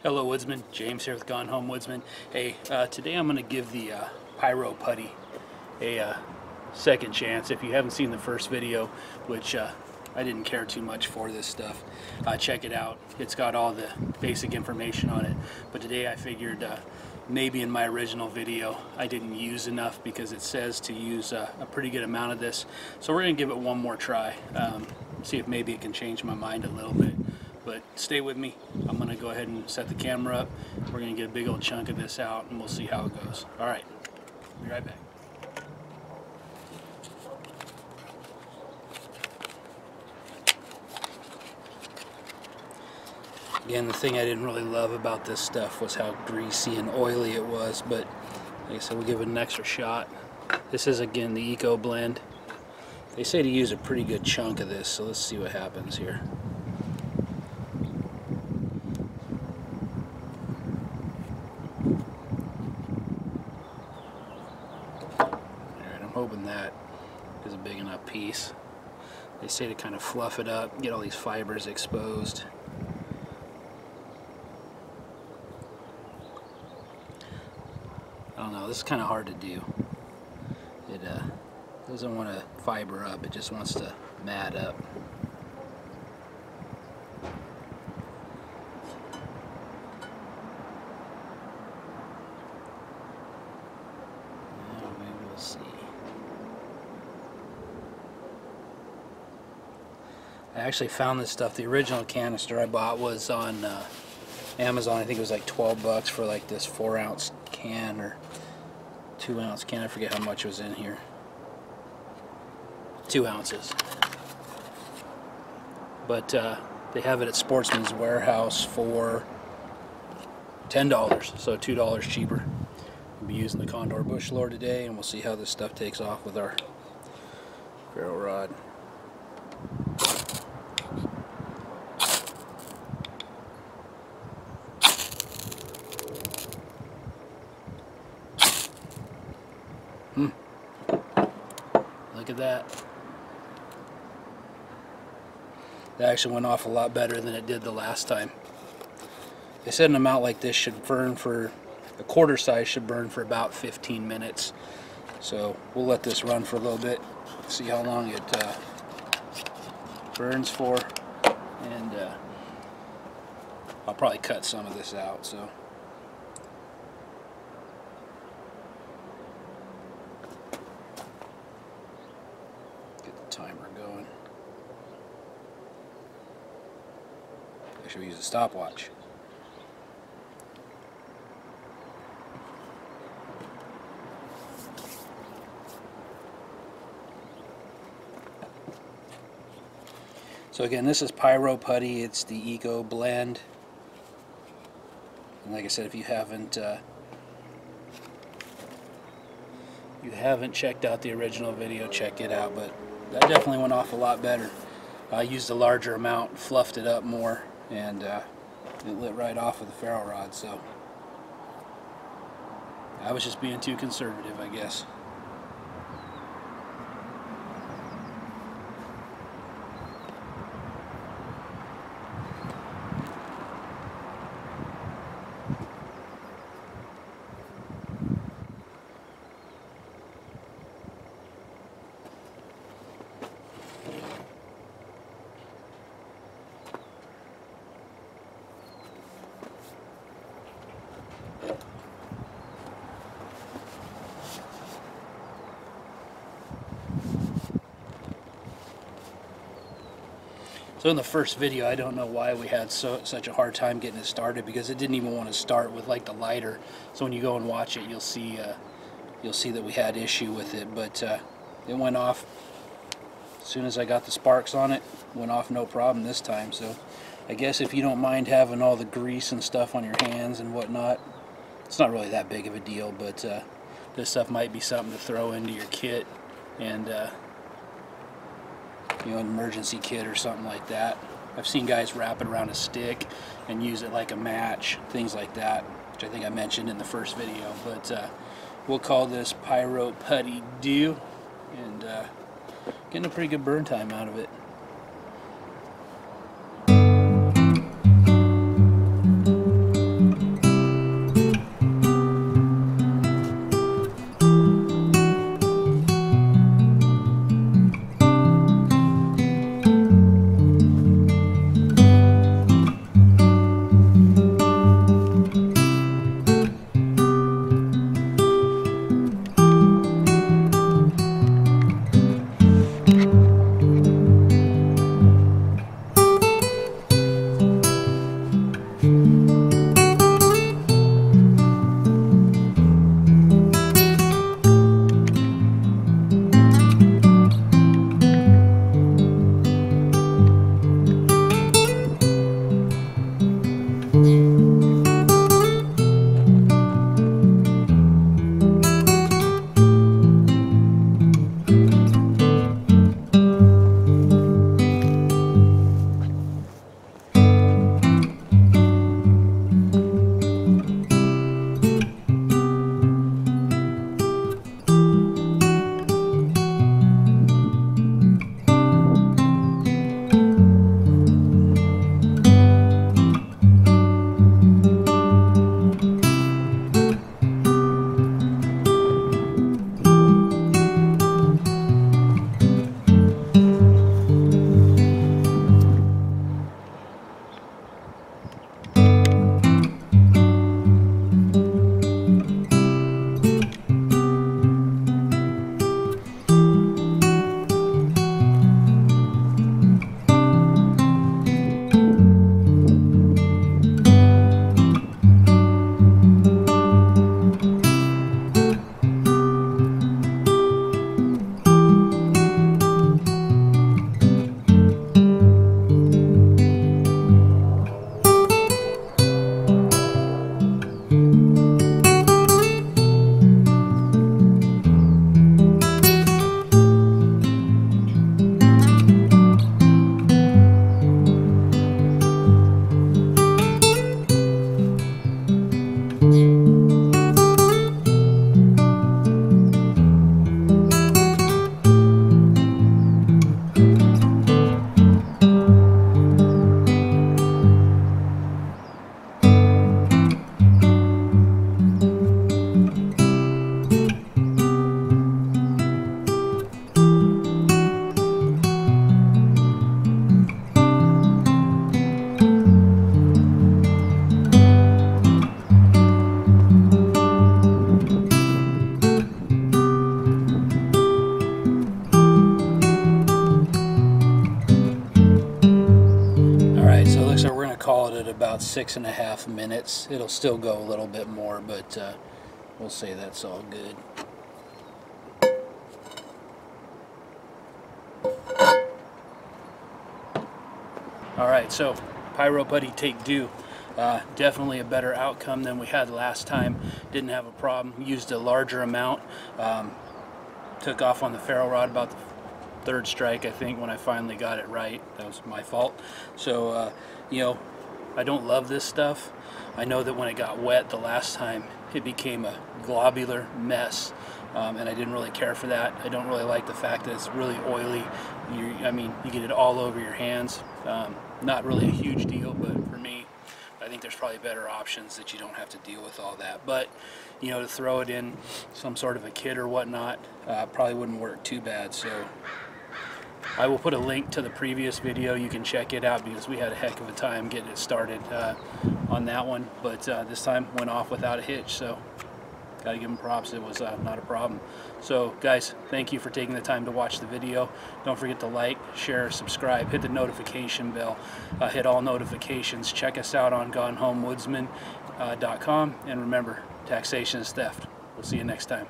Hello Woodsman, James here with Gone Home Woodsman. Hey, today I'm going to give the Pyro Putty a second chance. If you haven't seen the first video, which I didn't care too much for this stuff, check it out. It's got all the basic information on it. But today I figured maybe in my original video I didn't use enough because it says to use a pretty good amount of this. So we're going to give it one more try, see if maybe it can change my mind a little bit. But stay with me. I'm going to go ahead and set the camera up. We're going to get a big old chunk of this out and we'll see how it goes. Alright, be right back. Again, the thing I didn't really love about this stuff was how greasy and oily it was, but like I said, we'll give it an extra shot. This is again the Eco Blend. They say to use a pretty good chunk of this, so let's see what happens here. Hoping that is a big enough piece. They say to kind of fluff it up, get all these fibers exposed. I don't know, this is kind of hard to do. It doesn't want to fiber up, it just wants to mat up. I actually found this stuff. The original canister I bought was on Amazon. I think it was like 12 bucks for like this 4-ounce can or 2-ounce can. I forget how much was in here. 2 ounces. But they have it at Sportsman's Warehouse for $10, so $2 cheaper. I'll be using the Condor bush lore today, and we'll see how this stuff takes off with our ferro rod. Look at that. That actually went off a lot better than it did the last time. They said an amount like this should burn for, a quarter size should burn for about 15 minutes. So we'll let this run for a little bit, see how long it burns for, and I'll probably cut some of this out. So. Timer going. I should use a stopwatch. So again, this is Pyro Putty. It's the Eco Blend. And like I said, if you haven't checked out the original video, check it out. But that definitely went off a lot better. I used a larger amount, fluffed it up more, and it lit right off with the ferro rod. So I was just being too conservative, I guess. So in the first video, I don't know why we had such a hard time getting it started, because it didn't even want to start with like the lighter. So when you go and watch it, you'll see that we had issue with it. But it went off as soon as I got the sparks on it. Went off no problem this time. So I guess if you don't mind having all the grease and stuff on your hands and whatnot, it's not really that big of a deal. But this stuff might be something to throw into your kit, and you know, an emergency kit or something like that. I've seen guys wrap it around a stick and use it like a match, things like that, which I think I mentioned in the first video. But we'll call this Pyro Putty Deux, and getting a pretty good burn time out of it. call it at about 6.5 minutes. It'll still go a little bit more, but we'll say that's all good. Alright, so Pyro Putty Take Deux. Definitely a better outcome than we had last time. Didn't have a problem. Used a larger amount. Took off on the ferro rod about the third strike, I think, when I finally got it right. That was my fault. So, you know, I don't love this stuff. I know that when it got wet the last time, it became a globular mess. And I didn't really care for that. I don't really like the fact that it's really oily. I mean, you get it all over your hands. Not really a huge deal, but for me, I think there's probably better options that you don't have to deal with all that. But, you know, to throw it in some sort of a kit or whatnot, probably wouldn't work too bad. So I will put a link to the previous video. You can check it out because we had a heck of a time getting it started on that one. But this time went off without a hitch, so gotta give them props. It was not a problem. So guys, thank you for taking the time to watch the video. Don't forget to like, share, subscribe, hit the notification bell, hit all notifications. Check us out on GoneHomeWoodsman.com, and remember, taxation is theft. We'll see you next time.